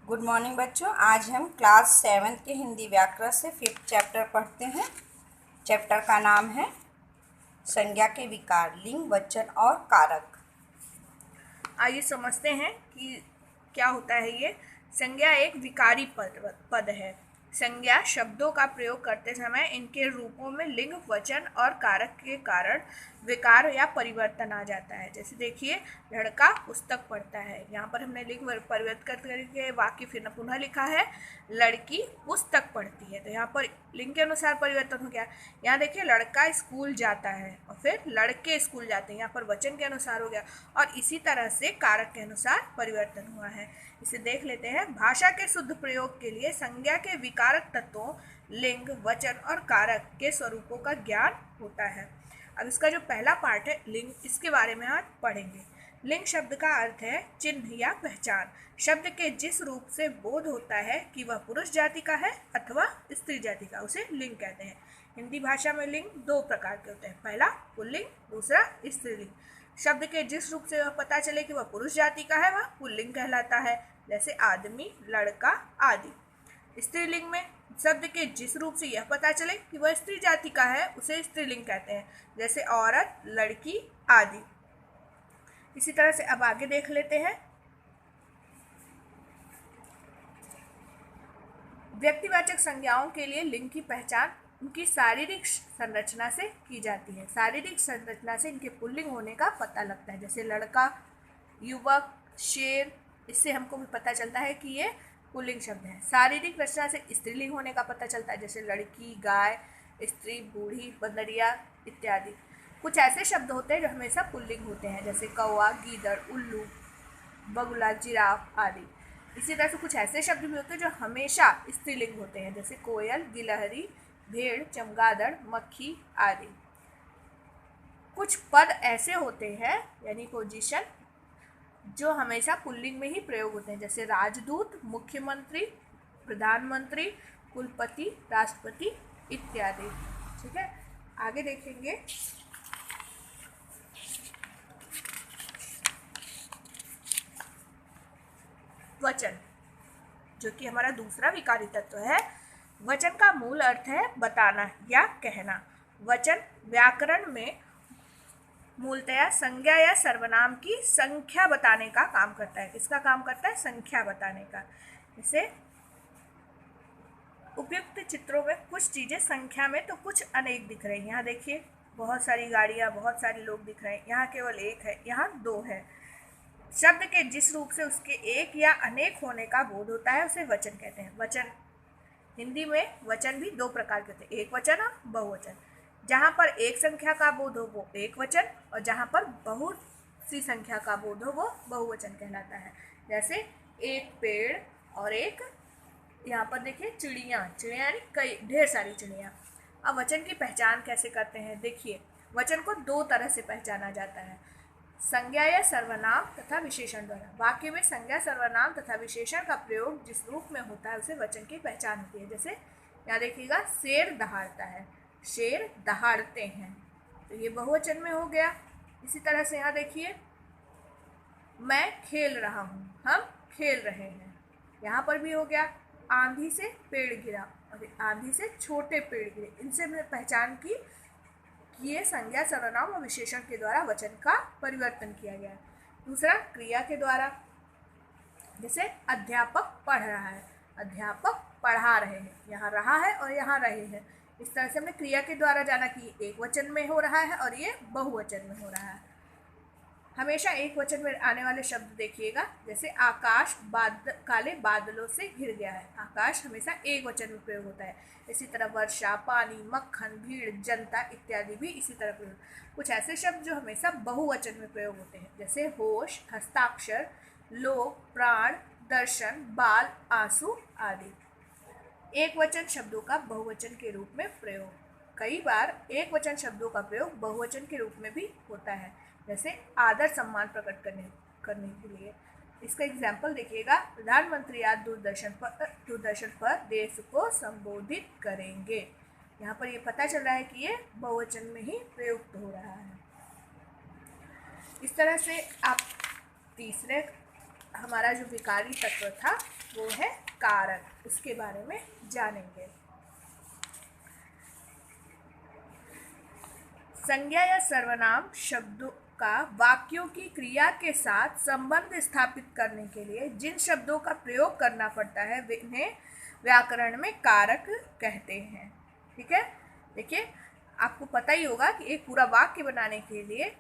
Good morning बच्चों। आज हम क्लास 7 के हिंदी व्याकरण से 5th चैप्टर पढ़ते हैं। चैप्टर का नाम है संज्ञा के विकार, लिंग, वचन और कारक। आइए समझते हैं कि क्या होता है ये। संज्ञा एक विकारी पद है। संज्ञा शब्दों का प्रयोग करते समय इनके रूपों में लिंग, वचन और कारक के कारण विकार या परिवर्तन आ जाता है। जैसे देखिए, लड़का पुस्तक पढ़ता है, यहाँ पर हमने लिंग परिवर्तन करके वाक्य फिर पुनः लिखा है, लड़की पुस्तक पढ़ती है, तो यहाँ पर लिंग के अनुसार परिवर्तन हो गया। यहाँ देखिए, लड़का स्कूल जाता है और फिर लड़के स्कूल जाते हैं, यहाँ पर वचन के अनुसार हो गया। और इसी तरह से कारक के अनुसार परिवर्तन हुआ है। इसे देख लेते हैं। भाषा के शुद्ध प्रयोग के लिए संज्ञा के विकारक तत्वों लिंग, वचन और कारक के स्वरूपों का ज्ञान होता है। अब इसका जो पहला पार्ट है लिंग, इसके बारे में आज पढ़ेंगे। लिंग शब्द का अर्थ है चिन्ह या पहचान। शब्द के जिस रूप से बोध होता है कि वह पुरुष जाति का है अथवा स्त्री जाति का, उसे लिंग कहते हैं। हिंदी भाषा में लिंग दो प्रकार के होते हैं, पहला पुल्लिंग, दूसरा स्त्रीलिंग। शब्द के जिस रूप से वह पता चले कि वह पुरुष जाति का है वह पुल्लिंग कहलाता है, जैसे आदमी, लड़का आदि। स्त्रीलिंग में शब्द के जिस रूप से यह पता चले कि वह स्त्री जाति का है उसे स्त्रीलिंग कहते हैं, जैसे औरत, लड़की आदि। इसी तरह से अब आगे देख लेते हैं। व्यक्तिवाचक संज्ञाओं के लिए लिंग की पहचान उनकी शारीरिक संरचना से की जाती है। शारीरिक संरचना से इनके पुल्लिंग होने का पता लगता है, जैसे लड़का, युवक, शेर। इससे हमको भी पता चलता है कि ये पुल्लिंग शब्द है। शारीरिक रचना से स्त्रीलिंग होने का पता चलता है, जैसे लड़की, गाय, स्त्री, बूढ़ी, बंदरिया इत्यादि। कुछ ऐसे शब्द होते हैं जो हमेशा पुल्लिंग होते हैं, जैसे कौवा, गीदड़, उल्लू, बगुला, जिराफ आदि। इसी तरह से कुछ ऐसे शब्द भी होते हैं जो हमेशा स्त्रीलिंग होते हैं, जैसे कोयल, गिलहरी, भेड़, चमगादड़, मक्खी आदि। कुछ पद ऐसे होते हैं यानी पोजीशन जो हमेशा पुल्लिंग में ही प्रयोग होते हैं, जैसे राजदूत, मुख्यमंत्री, प्रधानमंत्री, कुलपति, राष्ट्रपति इत्यादि। ठीक है, आगे देखेंगे। वचन, जो कि हमारा दूसरा विकारी तत्व है। वचन का मूल अर्थ है बताना या कहना। वचन व्याकरण में मूलतया संज्ञा या सर्वनाम की संख्या बताने का काम करता है। किसका काम करता है? संख्या बताने का। जैसे उपयुक्त चित्रों में कुछ चीजें संख्या में तो कुछ अनेक दिख रही हैं। यहाँ देखिए, बहुत सारी गाड़ियाँ, बहुत सारे लोग दिख रहे हैं, यहाँ केवल एक है, यहाँ दो है। शब्द के जिस रूप से उसके एक या अनेक होने का बोध होता है उसे वचन कहते हैं। वचन, हिंदी में वचन भी दो प्रकार के होते हैं, एक वचन और बहुवचन। जहाँ पर एक संख्या का बोध हो वो एक वचन, और जहाँ पर बहुत सी संख्या का बोध हो वो बहुवचन कहलाता है। जैसे एक पेड़ और एक, यहाँ पर देखिए, चिड़िया, चिड़िया यानी कई, ढेर सारी चिड़िया। अब वचन की पहचान कैसे करते हैं? देखिए, वचन को दो तरह से पहचाना जाता है, संज्ञा या सर्वनाम तथा विशेषण द्वारा। वाक्य में संज्ञा, सर्वनाम तथा विशेषण का प्रयोग जिस रूप में होता है उसे वचन की पहचान होती है। जैसे यहाँ देखिएगा, शेर दहाड़ता है, शेर दहाड़ते हैं, तो ये बहुवचन में हो गया। इसी तरह से यहाँ देखिए, मैं खेल रहा हूँ, हम खेल रहे हैं, यहाँ पर भी हो गया। आंधी से पेड़ गिरा और आंधी से छोटे पेड़ गिरे, इनसे हमने पहचान की ये संज्ञा, सर्वनाम और विशेषण के द्वारा वचन का परिवर्तन किया गया है। दूसरा, क्रिया के द्वारा। जैसे अध्यापक पढ़ रहा है, अध्यापक पढ़ा रहे हैं, यहाँ रहा है और यहाँ रहे हैं। इस तरह से हमने क्रिया के द्वारा जाना कि एक वचन में हो रहा है और ये बहुवचन में हो रहा है। हमेशा एक वचन में आने वाले शब्द देखिएगा, जैसे आकाश काले बादलों से घिर गया है, आकाश हमेशा एक वचन में प्रयोग होता है। इसी तरह वर्षा, पानी, मक्खन, भीड़, जनता इत्यादि भी इसी तरह प्रयोग। कुछ ऐसे शब्द जो हमेशा बहुवचन में प्रयोग होते हैं, जैसे होश, हस्ताक्षर, लोक, प्राण, दर्शन, बाल, आंसू आदि। एक वचन शब्दों का बहुवचन के रूप में प्रयोग। कई बार एक वचन शब्दों का प्रयोग बहुवचन के रूप में भी होता है, जैसे आदर सम्मान प्रकट करने के लिए। इसका एग्जाम्पल देखिएगा, प्रधानमंत्री आज दूरदर्शन पर देश को संबोधित करेंगे। यहाँ पर ये पता चल रहा है कि ये बहुवचन में ही प्रयुक्त हो रहा है। इस तरह से आप तीसरे हमारा जो विकारी तत्व था वो है कारक, उसके बारे में जानेंगे। संज्ञा या सर्वनाम शब्दों का वाक्यों की क्रिया के साथ संबंध स्थापित करने के लिए जिन शब्दों का प्रयोग करना पड़ता है उन्हें व्याकरण में कारक कहते हैं। ठीक है, देखिए आपको पता ही होगा कि एक पूरा वाक्य बनाने के लिए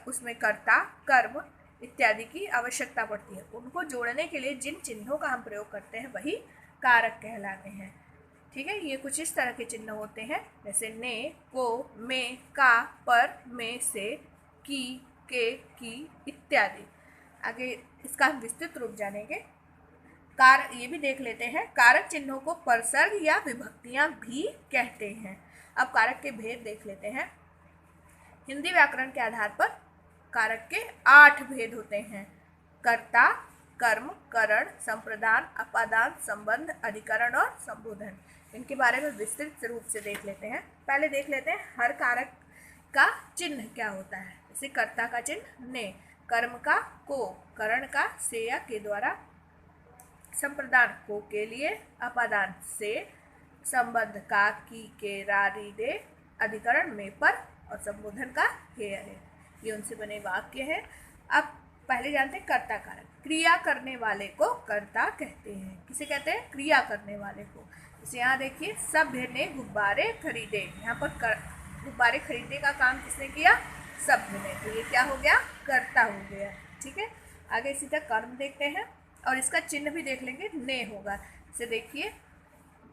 उसमें कर्ता, कर्म इत्यादि की आवश्यकता पड़ती है। उनको जोड़ने के लिए जिन चिन्हों का हम प्रयोग करते हैं वही कारक कहलाते हैं। ठीक है, ये कुछ इस तरह के चिन्ह होते हैं, जैसे ने, को, में, का, पर, में, से, की, के, की इत्यादि। आगे इसका हम विस्तृत रूप जानेंगे। ये भी देख लेते हैं। कारक चिन्हों को परसर्ग या विभक्तियां भी कहते हैं। अब कारक के भेद देख लेते हैं। हिंदी व्याकरण के आधार पर कारक के 8 भेद होते हैं। कर्ता, कर्म, करण, संप्रदान, अपादान, संबंध, अधिकरण और संबोधन। इनके बारे में विस्तृत रूप से देख लेते हैं। पहले देख लेते हैं हर कारक का चिन्ह क्या होता है। जैसे कर्ता का चिन्ह ने, कर्म का को, करण का से या के द्वारा, संप्रदान को के लिए, अपादान से, संबंध का की, के, रा, री, दे, अधिकरण में, पर और संबोधन का हे, अरे। ये उनसे बने वाक्य हैं। अब पहले जानते हैं कर्ता कारक। क्रिया करने वाले को कर्ता कहते हैं। किसे कहते हैं? क्रिया करने वाले को। जैसे यहाँ देखिए, सभ्य ने गुब्बारे खरीदे। यहाँ पर गुब्बारे खरीदने का काम किसने किया? सभ्य ने। तो ये क्या हो गया? कर्ता हो गया। ठीक है, आगे इसी तरह कर्म देखते हैं और इसका चिन्ह भी देख लेंगे, ने होगा। जैसे देखिए,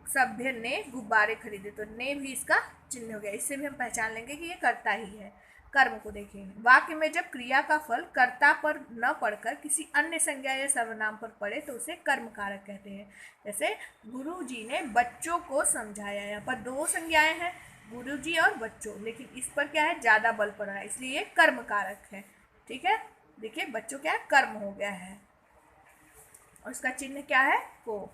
सभ्य ने गुब्बारे खरीदे, तो ने भी इसका चिन्ह हो गया। इससे भी हम पहचान लेंगे कि ये कर्ता ही है। कर्म को देखेंगे। वाक्य में जब क्रिया का फल कर्ता पर न पड़कर किसी अन्य संज्ञा या सर्वनाम पर पड़े तो उसे कर्म कारक कहते हैं। जैसे गुरु जी ने बच्चों को समझाया। यहाँ पर 2 संज्ञाएं हैं, गुरु जी और बच्चों, लेकिन इस पर क्या है? ज़्यादा बल पड़ रहा है, इसलिए ये कर्म कारक है। ठीक है, देखिए बच्चों क्या है? कर्म हो गया है और इसका चिन्ह क्या है? को।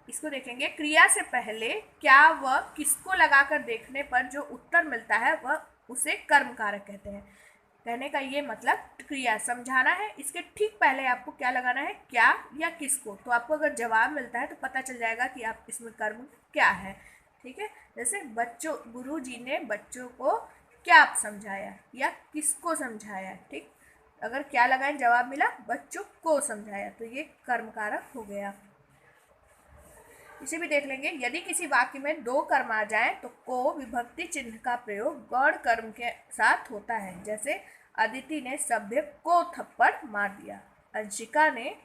इसको देखेंगे। क्रिया से पहले क्या व किसको लगाकर देखने पर जो उत्तर मिलता है वह उसे कर्म कारक कहते हैं। कहने का ये मतलब, क्रिया समझाना है, इसके ठीक पहले आपको क्या लगाना है? क्या या किसको। तो आपको अगर जवाब मिलता है तो पता चल जाएगा कि आप इसमें कर्म क्या है। ठीक है, जैसे बच्चों, गुरु जी ने बच्चों को क्या समझाया या किसको समझाया। ठीक, अगर क्या लगाए जवाब मिला बच्चों को समझाया, तो ये कर्म कारक हो गया। इसे भी देख लेंगे। यदि किसी वाक्य में 2 कर्म आ जाए तो को विभक्ति चिन्ह का प्रयोग गौण कर्म के साथ होता है। जैसे अदिति ने सभ्य को थप्पड़ मार दिया। अंशिका ने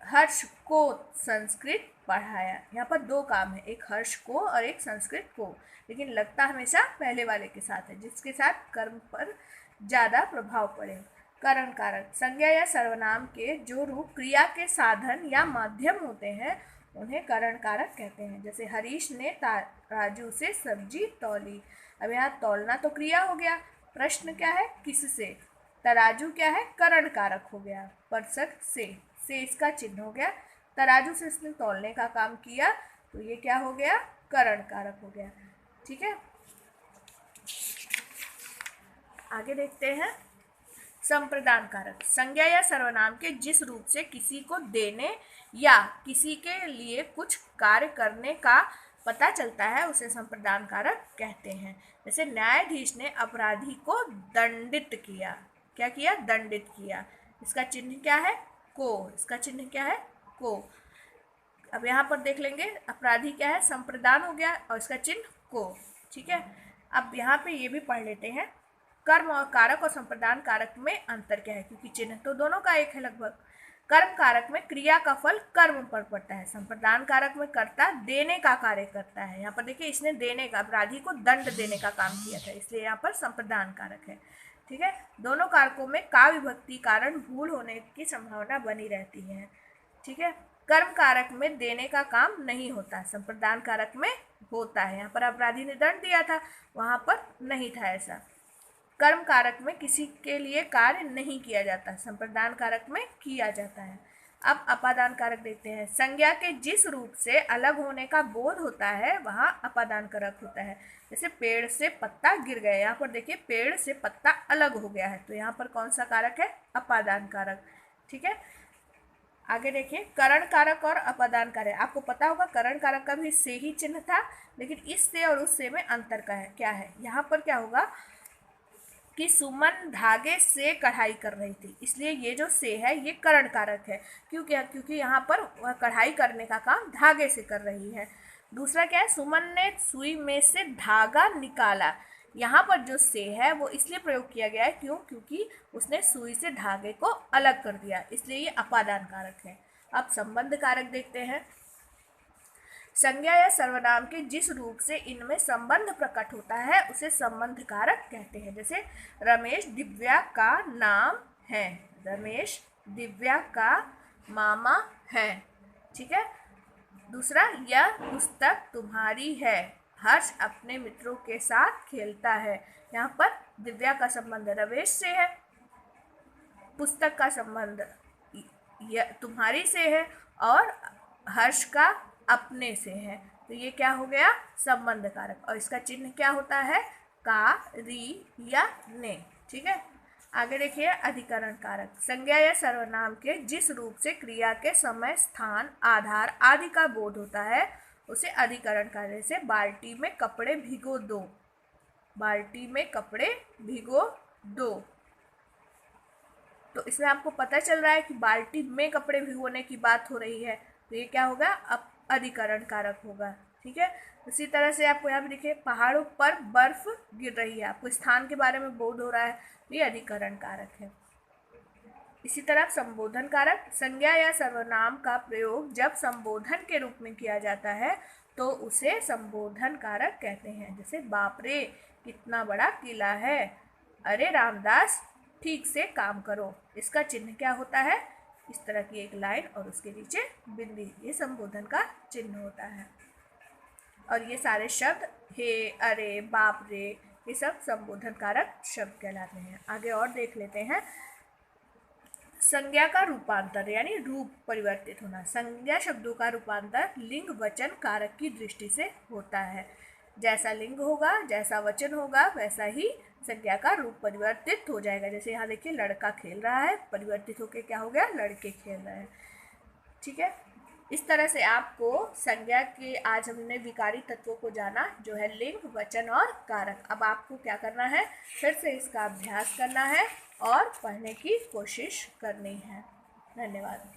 हर्ष को संस्कृत पढ़ाया। यहाँ पर 2 काम है, एक हर्ष को और एक संस्कृत को, लेकिन लगता हमेशा पहले वाले के साथ है, जिसके साथ कर्म पर ज़्यादा प्रभाव पड़े। करण कारक। संज्ञा या सर्वनाम के जो रूप क्रिया के साधन या माध्यम होते हैं उन्हें करण कारक कहते हैं। जैसे हरीश ने तराजू से सब्जी तौली। अब यहाँ तौलना तो क्रिया हो गया। प्रश्न क्या है? किससे। तराजू क्या है? करण कारक हो गया। परसक से इसका चिन्ह हो गया। तराजू से इसने तौलने का काम किया, तो ये क्या हो गया? करण कारक हो गया। ठीक है, आगे देखते हैं। संप्रदान कारक। संज्ञा या सर्वनाम के जिस रूप से किसी को देने या किसी के लिए कुछ कार्य करने का पता चलता है उसे संप्रदान कारक कहते हैं। जैसे न्यायाधीश ने अपराधी को दंडित किया। क्या किया? दंडित किया। इसका चिन्ह क्या है? को। इसका चिन्ह क्या है? को। अब यहाँ पर देख लेंगे, अपराधी क्या है? संप्रदान हो गया और इसका चिन्ह को। ठीक है, अब यहाँ पे ये भी पढ़ लेते हैं। कर्म और कारक और संप्रदान कारक में अंतर क्या है, क्योंकि चिन्ह तो दोनों का एक है लगभग। कर्म कारक में क्रिया का फल कर्म पर पड़ता है। संप्रदान कारक में कर्ता देने का कार्य करता है। यहाँ पर देखिए, इसने देने का, अपराधी को दंड देने का काम किया था, इसलिए यहाँ पर संप्रदान कारक है। ठीक है, दोनों कारकों में का विभक्ति कारण भूल होने की संभावना बनी रहती है। ठीक है, कर्म कारक में देने का काम नहीं होता, संप्रदान कारक में होता है। यहाँ पर अपराधी ने दंड दिया था, वहाँ पर नहीं था ऐसा। कर्म कारक में किसी के लिए कार्य नहीं किया जाता, संप्रदान कारक में किया जाता है। अब अपादान कारक देखते हैं। संज्ञा के जिस रूप से अलग होने का बोध होता है वहाँ अपादान कारक होता है। जैसे पेड़ से पत्ता गिर गया, यहाँ पर देखिए पेड़ से पत्ता अलग हो गया है, तो यहाँ पर कौन सा कारक है? अपादान कारक। ठीक है, आगे देखिए करण कारक और अपादान कारक। आपको पता होगा करण कारक का भी से ही चिन्ह था, लेकिन इस से और उस से में अंतर का है क्या है? यहाँ पर क्या होगा कि सुमन धागे से कढ़ाई कर रही थी, इसलिए ये जो से है ये करण कारक है। क्योंकि यहाँ पर वह कढ़ाई करने का काम धागे से कर रही है। दूसरा क्या है? सुमन ने सुई में से धागा निकाला। यहाँ पर जो से है वो इसलिए प्रयोग किया गया है क्योंकि उसने सुई से धागे को अलग कर दिया, इसलिए ये अपादान कारक है। अब संबंध कारक देखते हैं। संज्ञा या सर्वनाम के जिस रूप से इनमें संबंध प्रकट होता है उसे संबंध कारक कहते हैं। जैसे रमेश दिव्या का नाम है, रमेश दिव्या का मामा है। ठीक है, दूसरा यह पुस्तक तुम्हारी है, हर्ष अपने मित्रों के साथ खेलता है। यहाँ पर दिव्या का संबंध रमेश से है, पुस्तक का संबंध तुम्हारी से है और हर्ष का अपने से है, तो ये क्या हो गया? संबंध कारक। और इसका चिन्ह क्या होता है? का, री या ने। ठीक है, आगे देखिए अधिकरण कारक। संज्ञा या सर्वनाम के जिस रूप से क्रिया के समय, स्थान, आधार आदि का बोध होता है उसे अधिकरण कारक। जैसे बाल्टी में कपड़े भिगो दो, बाल्टी में कपड़े भिगो दो, तो इसमें आपको पता चल रहा है कि बाल्टी में कपड़े भिगोने की बात हो रही है, तो ये क्या होगा? अब अधिकरण कारक होगा। ठीक है, उसी तरह से आपको यहाँ पे देखिए पहाड़ों पर बर्फ गिर रही है, आपको स्थान के बारे में बोध हो रहा है, तो ये अधिकरण कारक है। इसी तरह संबोधन कारक। संज्ञा या सर्वनाम का प्रयोग जब संबोधन के रूप में किया जाता है तो उसे संबोधन कारक कहते हैं। जैसे बाप रे कितना बड़ा किला है, अरे रामदास ठीक से काम करो, इसका चिन्ह क्या होता है? इस तरह की एक लाइन और उसके नीचे बिंदी, ये संबोधन का चिन्ह होता है। और ये सारे शब्द हे, अरे, बाप रे, ये सब संबोधन कारक शब्द कहलाते हैं। आगे और देख लेते हैं। संज्ञा का रूपांतर यानी रूप परिवर्तित होना। संज्ञा शब्दों का रूपांतर लिंग वचन कारक की दृष्टि से होता है। जैसा लिंग होगा, जैसा वचन होगा, वैसा ही संज्ञा का रूप परिवर्तित हो जाएगा। जैसे यहाँ देखिए लड़का खेल रहा है, परिवर्तित होकर क्या हो गया? लड़के खेल रहे हैं। ठीक है, इस तरह से आपको संज्ञा के आज हमने विकारी तत्वों को जाना, जो है लिंग, वचन और कारक। अब आपको क्या करना है? फिर से इसका अभ्यास करना है और पढ़ने की कोशिश करनी है। धन्यवाद।